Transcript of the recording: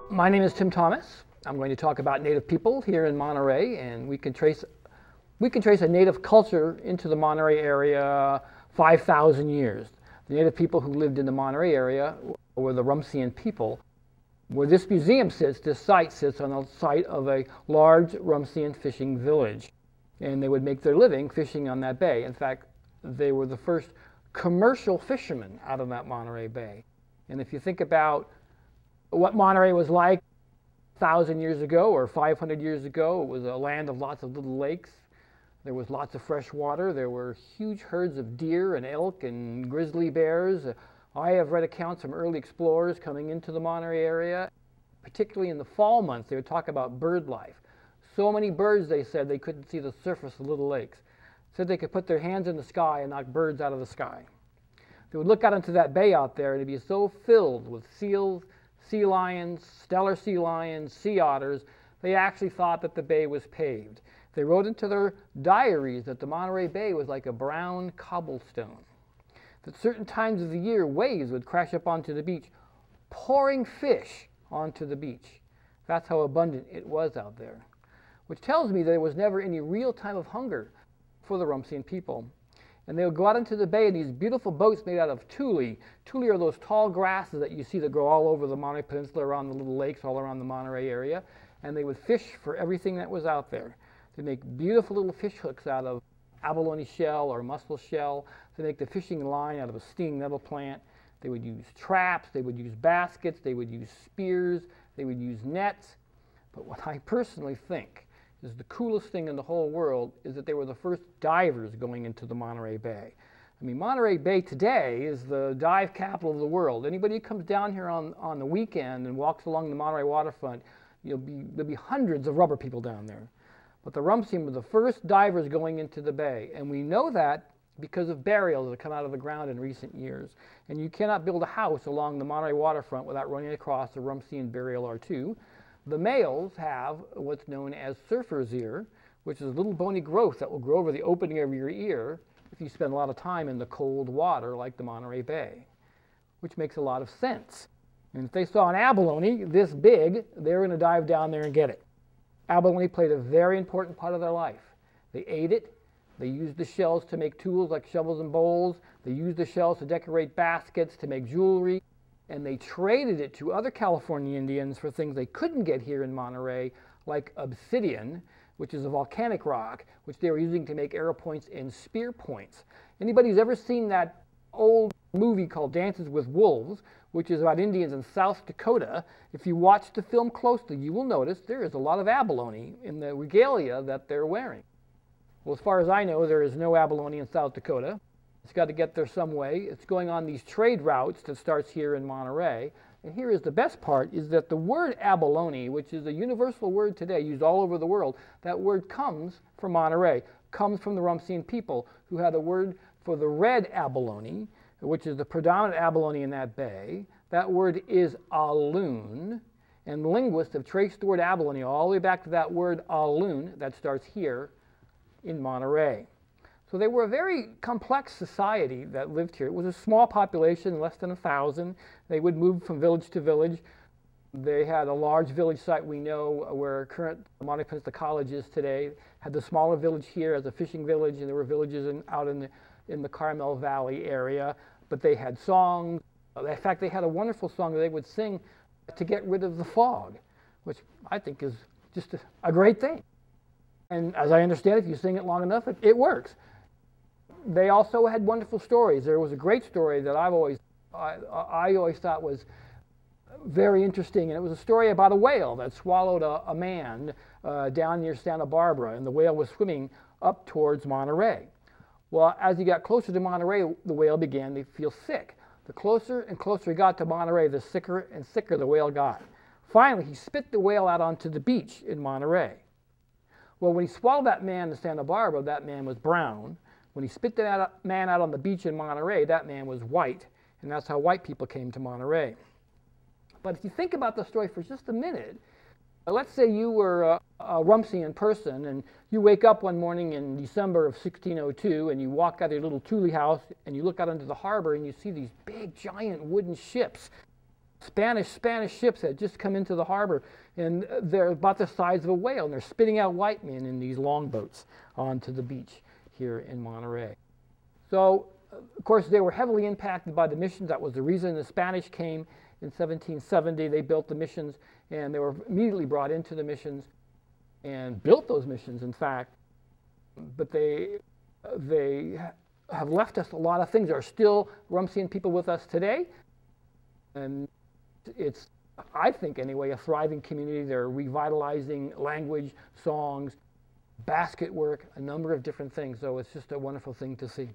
My name is Tim Thomas. I'm going to talk about Native people here in Monterey, and we can trace a Native culture into the Monterey area 5,000 years. The Native people who lived in the Monterey area were the Rumsien people. Where this museum sits, this site sits on the site of a large Rumsien fishing village, and they would make their living fishing on that bay. In fact, they were the first commercial fishermen out of that Monterey Bay. And if you think about what Monterey was like 1,000 years ago or 500 years ago, it was a land of lots of little lakes. There was lots of fresh water. There were huge herds of deer and elk and grizzly bears. I have read accounts from early explorers coming into the Monterey area, particularly in the fall months. They would talk about bird life. So many birds, they said, they couldn't see the surface of little lakes. Said they could put their hands in the sky and knock birds out of the sky. They would look out into that bay out there, and it'd be so filled with seals, sea lions, stellar sea lions, sea otters. They actually thought that the bay was paved. They wrote into their diaries that the Monterey Bay was like a brown cobblestone. That certain times of the year, waves would crash up onto the beach, pouring fish onto the beach. That's how abundant it was out there. Which tells me that there was never any real time of hunger for the Rumsien people. And they would go out into the bay in these beautiful boats made out of tule. Tule are those tall grasses that you see that grow all over the Monterey Peninsula, around the little lakes, all around the Monterey area. And they would fish for everything that was out there. They make beautiful little fish hooks out of abalone shell or mussel shell. They make the fishing line out of a stinging nettle plant. They would use traps, they would use baskets, they would use spears, they would use nets. But what I personally think is the coolest thing in the whole world is that they were the first divers going into the Monterey Bay. I mean, Monterey Bay today is the dive capital of the world. Anybody who comes down here on the weekend and walks along the Monterey waterfront, there'll be hundreds of rubber people down there. But the Rumsien were the first divers going into the bay, and we know that because of burials that have come out of the ground in recent years. And you cannot build a house along the Monterey waterfront without running across a Rumsien burial or two. The males have what's known as surfer's ear, which is a little bony growth that will grow over the opening of your ear if you spend a lot of time in the cold water like the Monterey Bay, which makes a lot of sense. And if they saw an abalone this big, they're going to dive down there and get it. Abalone played a very important part of their life. They ate it. They used the shells to make tools like shovels and bowls. They used the shells to decorate baskets, to make jewelry. And they traded it to other California Indians for things they couldn't get here in Monterey, like obsidian, which is a volcanic rock, which they were using to make arrow points and spear points. Anybody who's ever seen that old movie called Dances with Wolves, which is about Indians in South Dakota, if you watch the film closely, you will notice there is a lot of abalone in the regalia that they're wearing. Well, as far as I know, there is no abalone in South Dakota. It's got to get there some way. It's going on these trade routes that starts here in Monterey. And here is the best part, is that the word abalone, which is a universal word today used all over the world, that word comes from Monterey, comes from the Rumsien people, who had a word for the red abalone, which is the predominant abalone in that bay. That word is aloon, and linguists have traced the word abalone all the way back to that word aloon that starts here in Monterey. So they were a very complex society that lived here. It was a small population, less than 1,000. They would move from village to village. They had a large village site, we know, where current Monterey Peninsula College is today. Had the smaller village here as a fishing village, and there were villages out in the Carmel Valley area. But they had songs. In fact, they had a wonderful song that they would sing to get rid of the fog, which I think is just a great thing. And as I understand it, if you sing it long enough, it works. They also had wonderful stories. There was a great story that I always thought was very interesting, and it was a story about a whale that swallowed a man down near Santa Barbara, and the whale was swimming up towards Monterey. Well, as he got closer to Monterey, the whale began to feel sick. The closer and closer he got to Monterey, the sicker and sicker the whale got. Finally, he spit the whale out onto the beach in Monterey. Well, when he swallowed that man in Santa Barbara, that man was brown. When he spit that man out on the beach in Monterey, that man was white. And that's how white people came to Monterey. But if you think about the story for just a minute, let's say you were a Rumsien person and you wake up one morning in December of 1602 and you walk out of your little Thule house and you look out into the harbor and you see these big giant wooden ships, Spanish ships that just come into the harbor, and they're about the size of a whale, and they're spitting out white men in these longboats onto the beach here in Monterey. So, of course, they were heavily impacted by the missions. That was the reason the Spanish came in 1770. They built the missions, and they were immediately brought into the missions and built those missions, in fact. But they have left us a lot of things. There are still Rumsien people with us today, and it's, I think anyway, a thriving community. They're revitalizing language, songs, basket work, a number of different things. So it's just a wonderful thing to see.